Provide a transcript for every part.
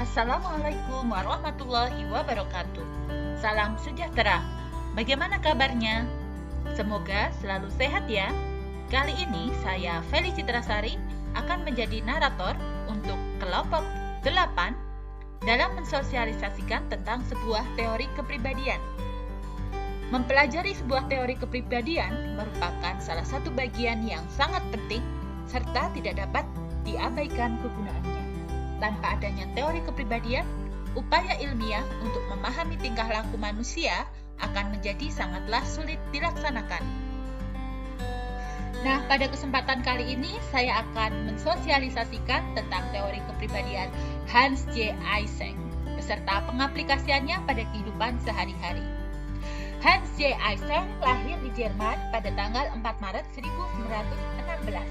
Assalamualaikum warahmatullahi wabarakatuh. Salam sejahtera. Bagaimana kabarnya? Semoga selalu sehat ya. Kali ini saya Feli Citrasari akan menjadi narator untuk kelompok 8 dalam mensosialisasikan tentang sebuah teori kepribadian. Mempelajari sebuah teori kepribadian merupakan salah satu bagian yang sangat penting serta tidak dapat diabaikan kegunaannya. Tanpa adanya teori kepribadian, upaya ilmiah untuk memahami tingkah laku manusia akan menjadi sangatlah sulit dilaksanakan. Nah, pada kesempatan kali ini saya akan mensosialisasikan tentang teori kepribadian Hans J. Eysenck beserta pengaplikasiannya pada kehidupan sehari-hari. Hans J. Eysenck lahir di Jerman pada tanggal 4 Maret 1916.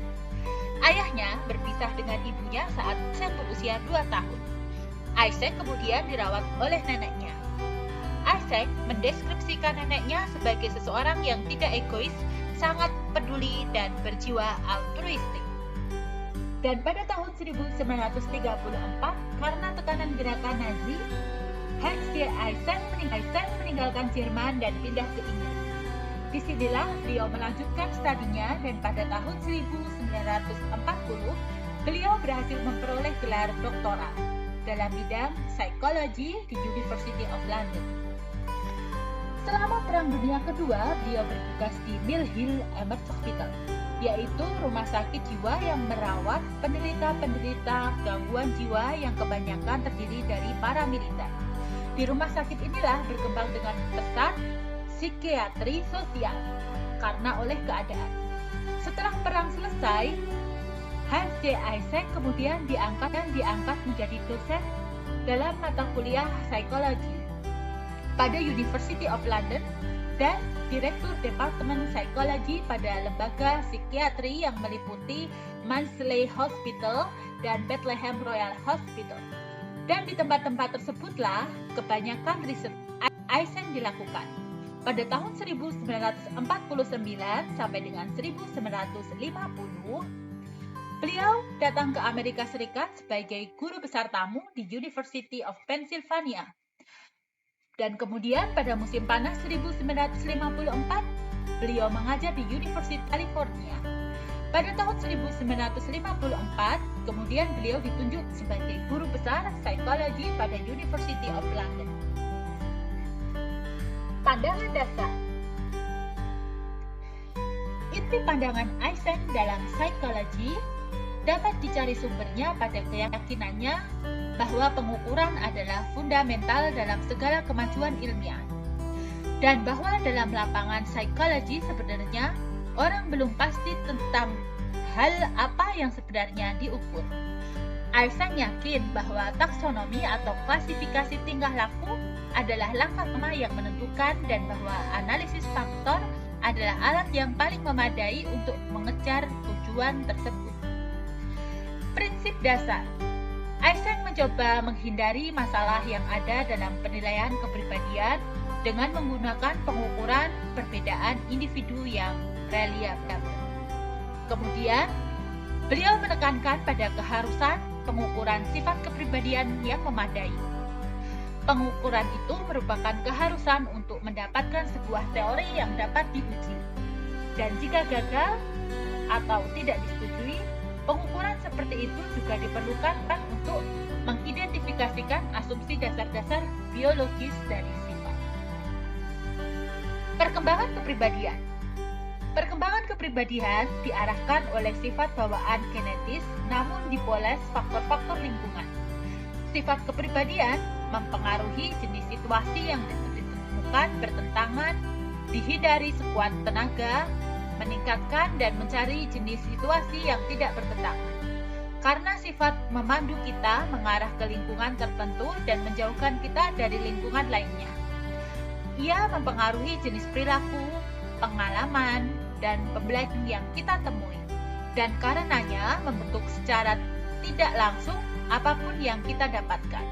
Ayahnya berpisah dengan ibunya saat Eysenck berusia 2 tahun. Eysenck kemudian dirawat oleh neneknya. Eysenck mendeskripsikan neneknya sebagai seseorang yang tidak egois, sangat peduli dan berjiwa altruistik. Dan pada tahun 1934, karena tekanan gerakan Nazi, Hans J. Eysenck meninggalkan Jerman dan pindah ke Inggris. Disinilah beliau melanjutkan studinya dan pada tahun 1940 beliau berhasil memperoleh gelar doktoral dalam bidang psikologi di University of London. Selama Perang Dunia Kedua, beliau bertugas di Mill Hill Emergency Hospital, yaitu rumah sakit jiwa yang merawat penderita-penderita gangguan jiwa yang kebanyakan terdiri dari para militer. Di rumah sakit inilah berkembang dengan pesat psikiatri sosial karena oleh keadaan. Setelah perang selesai, Hans J. Eysenck kemudian diangkat menjadi dosen dalam mata kuliah psikologi pada University of London dan direktur Departemen Psikologi pada lembaga psikiatri yang meliputi Mansfield Hospital dan Bethlehem Royal Hospital. Dan di tempat-tempat tersebutlah kebanyakan riset Eysenck dilakukan. Pada tahun 1949 sampai dengan 1950, beliau datang ke Amerika Serikat sebagai guru besar tamu di University of Pennsylvania. Dan kemudian pada musim panas 1954, beliau mengajar di University California. Pada tahun 1954, kemudian beliau ditunjuk sebagai guru besar psikologi pada University of London. Pandangan dasar. Inti pandangan Eysenck dalam psikologi dapat dicari sumbernya pada keyakinannya bahwa pengukuran adalah fundamental dalam segala kemajuan ilmiah. Dan bahwa dalam lapangan psikologi sebenarnya orang belum pasti tentang hal apa yang sebenarnya diukur. Eysenck yakin bahwa taksonomi atau klasifikasi tingkah laku adalah langkah pertama yang menentukan dan bahwa analisis faktor adalah alat yang paling memadai untuk mengejar tujuan tersebut. Prinsip dasar. Eysenck mencoba menghindari masalah yang ada dalam penilaian kepribadian dengan menggunakan pengukuran perbedaan individu yang reliable. Kemudian, beliau menekankan pada keharusan pengukuran sifat kepribadian yang memadai. Pengukuran itu merupakan keharusan untuk mendapatkan sebuah teori yang dapat diuji. Dan jika gagal atau tidak disetujui, pengukuran seperti itu juga diperlukan untuk mengidentifikasikan asumsi dasar-dasar biologis dari sifat. Perkembangan kepribadian. Perkembangan kepribadian diarahkan oleh sifat bawaan genetis namun dipoles faktor-faktor lingkungan. Sifat kepribadian mempengaruhi jenis situasi yang ditemukan bertentangan, dihindari sekuat tenaga, meningkatkan dan mencari jenis situasi yang tidak bertentangan. Karena sifat memandu kita mengarah ke lingkungan tertentu dan menjauhkan kita dari lingkungan lainnya. Ia mempengaruhi jenis perilaku, pengalaman, dan pembelajaran yang kita temui. Dan karenanya membentuk secara tidak langsung apapun yang kita dapatkan.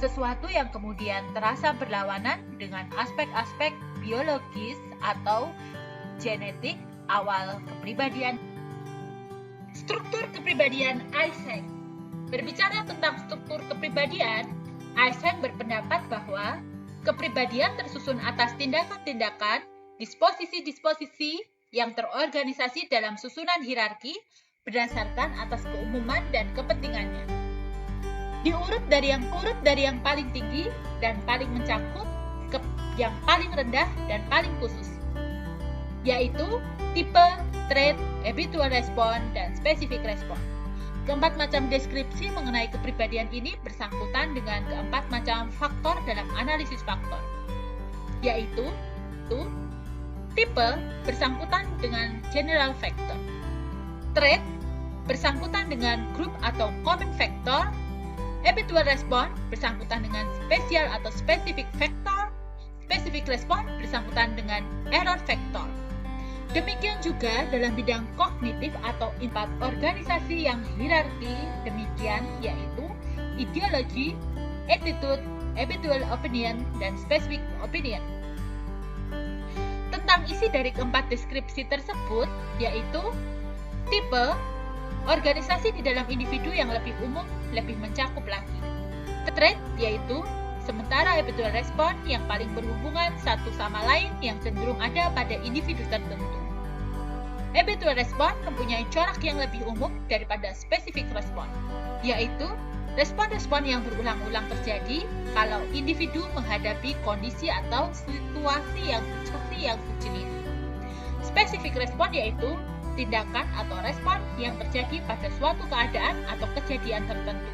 Sesuatu yang kemudian terasa berlawanan dengan aspek-aspek biologis atau genetik awal kepribadian. Struktur kepribadian Eysenck. Berbicara tentang struktur kepribadian, Eysenck berpendapat bahwa kepribadian tersusun atas tindakan-tindakan, disposisi-disposisi yang terorganisasi dalam susunan hierarki berdasarkan atas keumuman dan kepentingannya. Diurut dari yang paling tinggi dan paling mencakup ke yang paling rendah dan paling khusus, yaitu tipe, trait, habitual response, dan specific response. Keempat macam deskripsi mengenai kepribadian ini bersangkutan dengan keempat macam faktor dalam analisis faktor, yaitu tipe bersangkutan dengan general factor, trait bersangkutan dengan group atau common factor, habitual response bersangkutan dengan spesial atau specific factor, specific response bersangkutan dengan error factor. Demikian juga dalam bidang kognitif atau empat organisasi yang hierarki demikian, yaitu ideologi, attitude, habitual opinion, dan specific opinion. Tentang isi dari keempat deskripsi tersebut, yaitu tipe, organisasi di dalam individu yang lebih umum, lebih mencakup lagi. Trait, yaitu sementara habitual response yang paling berhubungan satu sama lain yang cenderung ada pada individu tertentu. Habitual response mempunyai corak yang lebih umum daripada specific response, yaitu respon-respon yang berulang-ulang terjadi kalau individu menghadapi kondisi atau situasi yang sulit. Specific response yaitu tindakan atau respon yang terjadi pada suatu keadaan atau kejadian tertentu.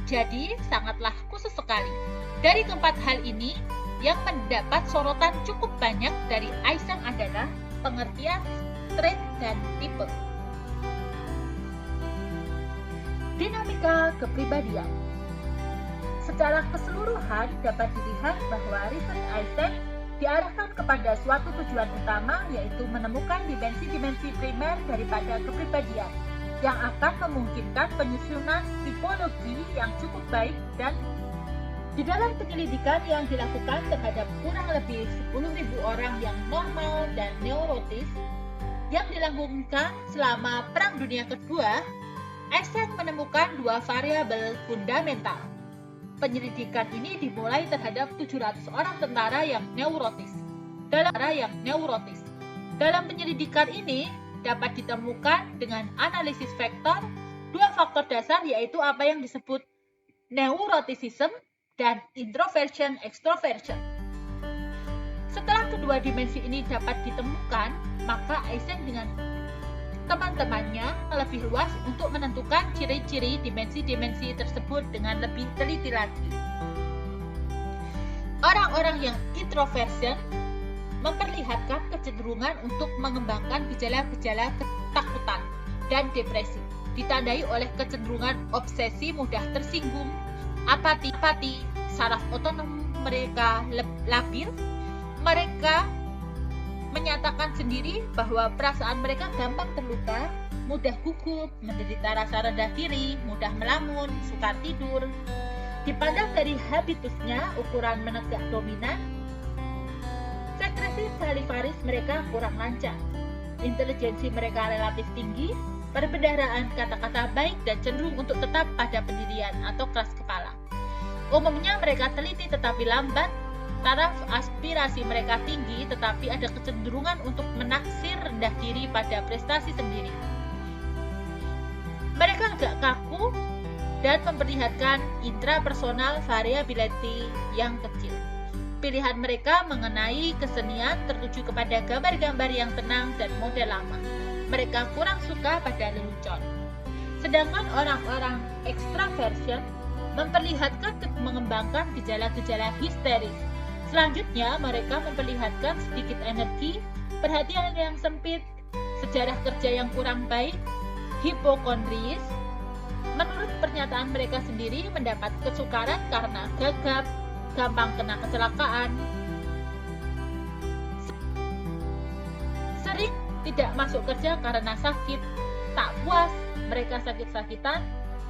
Jadi, sangatlah khusus sekali. Dari keempat hal ini, yang mendapat sorotan cukup banyak dari Eysenck adalah pengertian trait dan tipe. Dinamika kepribadian. Secara keseluruhan dapat dilihat bahwa riset Eysenck diarahkan kepada suatu tujuan utama, yaitu menemukan dimensi-dimensi primer daripada kepribadian yang akan memungkinkan penyusunan tipologi yang cukup baik. Dan di dalam penyelidikan yang dilakukan terhadap kurang lebih 10.000 orang yang normal dan neurotis yang dilakukan selama Perang Dunia Kedua, Eysenck menemukan dua variabel fundamental. Penyelidikan ini dimulai terhadap 700 orang tentara yang neurotis. Dalam penyelidikan ini dapat ditemukan dengan analisis faktor dua faktor dasar, yaitu apa yang disebut neuroticism dan introversion-extroversion. Setelah kedua dimensi ini dapat ditemukan, maka Eysenck dengan teman-temannya lebih luas untuk menentukan ciri-ciri dimensi-dimensi tersebut dengan lebih teliti lagi. Orang-orang yang introversion memperlihatkan kecenderungan untuk mengembangkan gejala-gejala ketakutan dan depresi, ditandai oleh kecenderungan obsesi, mudah tersinggung, apati, saraf otonom mereka labil. Mereka menyatakan sendiri bahwa perasaan mereka gampang terluka, mudah gugup, menderita rasa rendah diri, mudah melamun, sukar tidur. Dipandang dari habitusnya, ukuran menegak dominan, sekresi salivaris mereka kurang lancar, intelijensi mereka relatif tinggi, perbendaharaan kata-kata baik dan cenderung untuk tetap pada pendirian atau keras kepala. Umumnya mereka teliti tetapi lambat. Taraf aspirasi mereka tinggi, tetapi ada kecenderungan untuk menaksir rendah diri pada prestasi sendiri. Mereka agak kaku dan memperlihatkan intrapersonal variability yang kecil. Pilihan mereka mengenai kesenian tertuju kepada gambar-gambar yang tenang dan model lama. Mereka kurang suka pada lelucon. Sedangkan orang-orang extraversion memperlihatkan mengembangkan gejala-gejala histeris. Selanjutnya, mereka memperlihatkan sedikit energi, perhatian yang sempit, sejarah kerja yang kurang baik, hipokondris. Menurut pernyataan mereka sendiri, mendapat kesukaran karena gagap, gampang kena kecelakaan, sering tidak masuk kerja karena sakit, tak puas, mereka sakit-sakitan,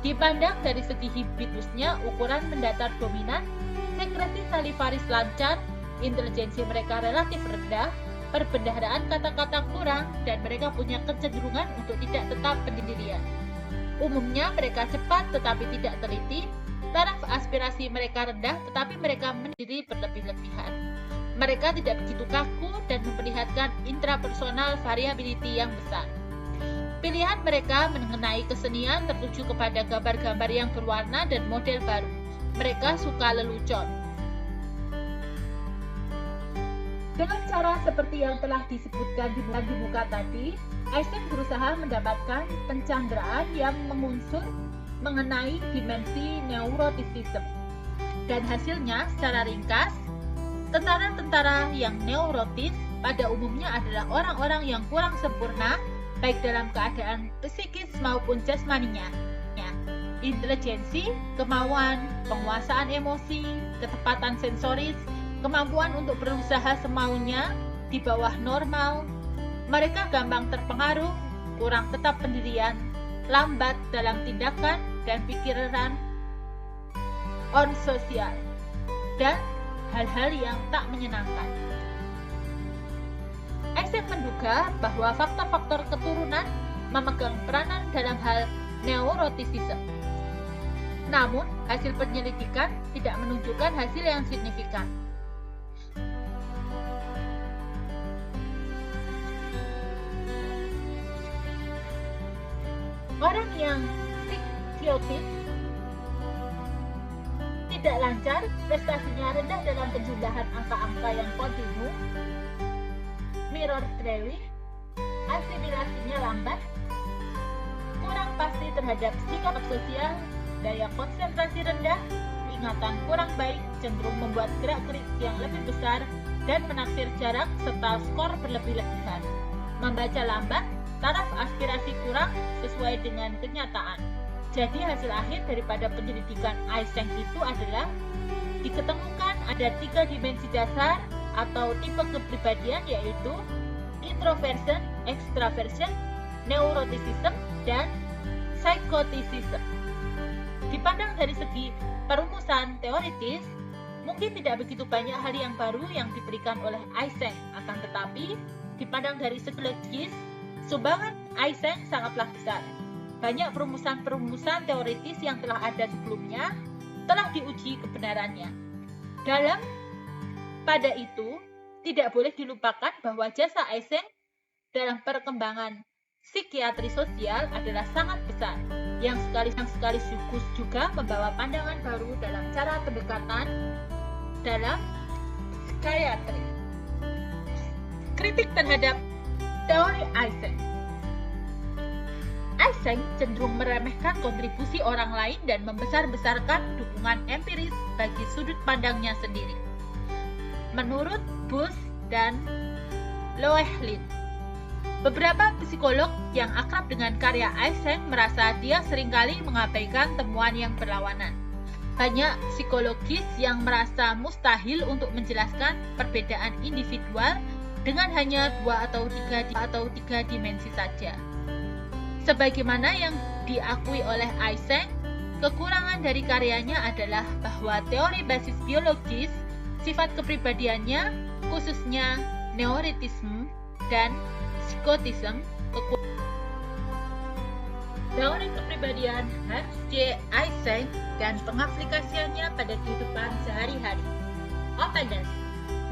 dipandang dari segi habitusnya, ukuran mendatar dominan, sekresi salivaris lancar, intelijensi mereka relatif rendah, perbendaharaan kata-kata kurang, dan mereka punya kecenderungan untuk tidak tetap pendirian. Umumnya mereka cepat tetapi tidak teliti, Taraf aspirasi mereka rendah, tetapi mereka mendiri berlebih-lebihan. Mereka tidak begitu kaku dan memperlihatkan intrapersonal variability yang besar. Pilihan mereka mengenai kesenian tertuju kepada gambar-gambar yang berwarna dan model baru. Mereka suka lelucon. Dengan cara seperti yang telah disebutkan di muka tadi, Eysenck berusaha mendapatkan pencanggeraan yang mengunsur mengenai dimensi neuroticism. Dan hasilnya secara ringkas, tentara-tentara yang neurotis pada umumnya adalah orang-orang yang kurang sempurna baik dalam keadaan psikis maupun jasmaninya. Intelijensi, kemauan, penguasaan emosi, ketepatan sensoris, kemampuan untuk berusaha semaunya di bawah normal. Mereka gampang terpengaruh, kurang tetap pendirian, lambat dalam tindakan dan pikiran on sosial, dan hal-hal yang tak menyenangkan. Eysenck menduga bahwa faktor-faktor keturunan memegang peranan dalam hal neuroticism. Namun, hasil penyelidikan tidak menunjukkan hasil yang signifikan. Orang yang psikiotis tidak lancar, prestasinya rendah dalam penjumlahan angka-angka yang kontinu, mirror trailing, asimilasinya lambat, kurang pasti terhadap sikap sosial, daya konsentrasi rendah, ingatan kurang baik, cenderung membuat gerak-gerik yang lebih besar, dan menaksir jarak serta skor berlebih-lebihan. Membaca lambat, taraf aspirasi kurang sesuai dengan kenyataan. Jadi hasil akhir daripada penyelidikan Eysenck itu adalah diketemukan ada 3 dimensi dasar atau tipe kepribadian, yaitu introversion, extraversion, neuroticism, dan psychoticism. Dipandang dari segi perumusan teoritis, mungkin tidak begitu banyak hal yang baru yang diberikan oleh Eysenck, akan tetapi dipandang dari segi logis, sumbangan Eysenck sangatlah besar. Banyak perumusan-perumusan teoritis yang telah ada sebelumnya telah diuji kebenarannya. Pada itu, tidak boleh dilupakan bahwa jasa Eysenck dalam perkembangan psikiatri sosial adalah sangat besar, yang sekaligus juga membawa pandangan baru dalam cara pendekatan dalam psikiatri. Kritik terhadap teori Eysenck. Eysenck cenderung meremehkan kontribusi orang lain dan membesar-besarkan dukungan empiris bagi sudut pandangnya sendiri. Menurut Bush dan Loechlin, beberapa psikolog yang akrab dengan karya Eysenck merasa dia seringkali mengabaikan temuan yang berlawanan. Banyak psikologis yang merasa mustahil untuk menjelaskan perbedaan individual dengan hanya 2 atau 3 dimensi saja. Sebagaimana yang diakui oleh Eysenck, kekurangan dari karyanya adalah bahwa teori basis biologis, sifat kepribadiannya, khususnya neuroticism dan psychoticism, teori kepribadian Hans J. Eysenck dan pengaplikasiannya pada kehidupan sehari-hari. Openness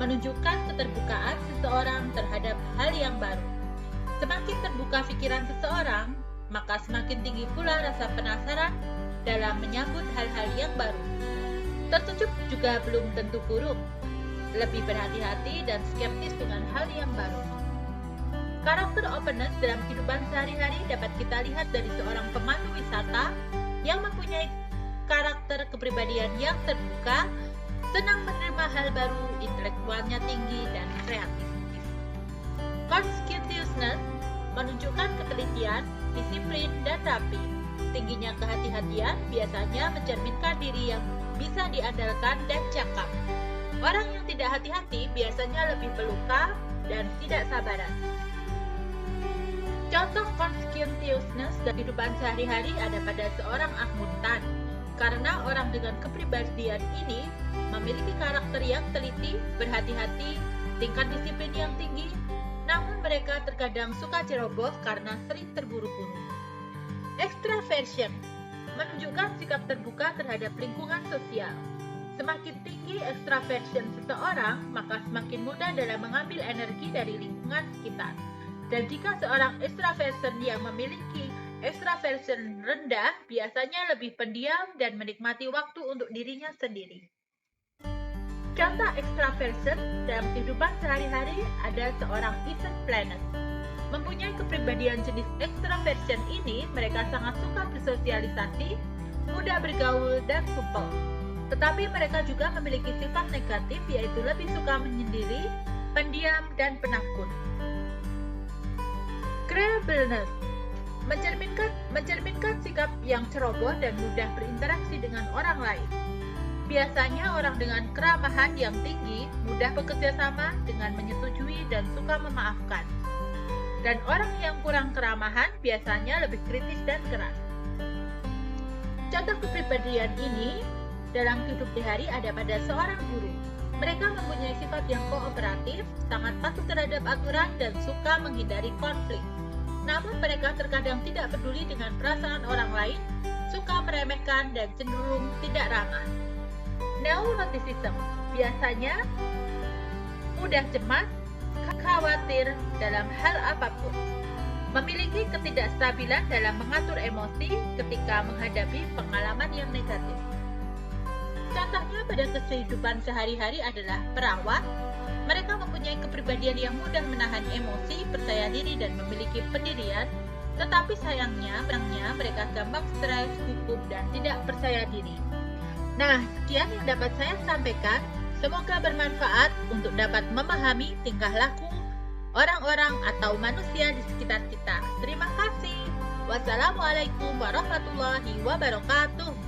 menunjukkan keterbukaan seseorang terhadap hal yang baru. Semakin terbuka pikiran seseorang, maka semakin tinggi pula rasa penasaran dalam menyambut hal-hal yang baru. Tertutup juga belum tentu buruk. Lebih berhati-hati dan skeptis dengan hal yang baru. Karakter openness dalam kehidupan sehari-hari dapat kita lihat dari seorang pemandu wisata yang mempunyai karakter kepribadian yang terbuka, senang menerima hal baru, intelektualnya tinggi, dan kreatif. Conscientiousness menunjukkan ketelitian, disiplin, dan rapi. Tingginya kehati-hatian biasanya mencerminkan diri yang bisa diandalkan dan cakap. Orang yang tidak hati-hati biasanya lebih peluka dan tidak sabaran. Contoh conscientiousness dalam kehidupan sehari-hari ada pada seorang akuntan. Karena orang dengan kepribadian ini memiliki karakter yang teliti, berhati-hati, tingkat disiplin yang tinggi, namun mereka terkadang suka ceroboh karena sering terburu-buru. Extraversion menunjukkan sikap terbuka terhadap lingkungan sosial. Semakin tinggi extraversion seseorang, maka semakin mudah dalam mengambil energi dari lingkungan sekitar. Dan jika seorang extraversion yang memiliki extraversion rendah, biasanya lebih pendiam dan menikmati waktu untuk dirinya sendiri. Contoh extraversion dalam kehidupan sehari-hari ada seorang event planner. Mempunyai kepribadian jenis extraversion ini, mereka sangat suka bersosialisasi, mudah bergaul, dan supel. Tetapi mereka juga memiliki sifat negatif, yaitu lebih suka menyendiri, pendiam, dan penakut. Agreeableness mencerminkan sikap yang ceroboh dan mudah berinteraksi dengan orang lain. Biasanya orang dengan keramahan yang tinggi mudah bekerja sama dengan menyetujui dan suka memaafkan. Dan orang yang kurang keramahan biasanya lebih kritis dan keras. Contoh kepribadian ini dalam hidup sehari ada pada seorang guru. Mereka mempunyai sifat yang kooperatif, sangat patuh terhadap aturan, dan suka menghindari konflik. Namun mereka terkadang tidak peduli dengan perasaan orang lain, suka meremehkan, dan cenderung tidak ramah. Neuroticism biasanya mudah cemas, khawatir dalam hal apapun. Memiliki ketidakstabilan dalam mengatur emosi ketika menghadapi pengalaman yang negatif. Contohnya pada kehidupan sehari-hari adalah perawat. Mereka mempunyai kepribadian yang mudah menahan emosi, percaya diri, dan memiliki pendirian. Tetapi sayangnya mereka gampang stres, gugup, dan tidak percaya diri. Nah, sekian yang dapat saya sampaikan. Semoga bermanfaat untuk dapat memahami tingkah laku orang-orang atau manusia di sekitar kita. Terima kasih. Wassalamualaikum warahmatullahi wabarakatuh.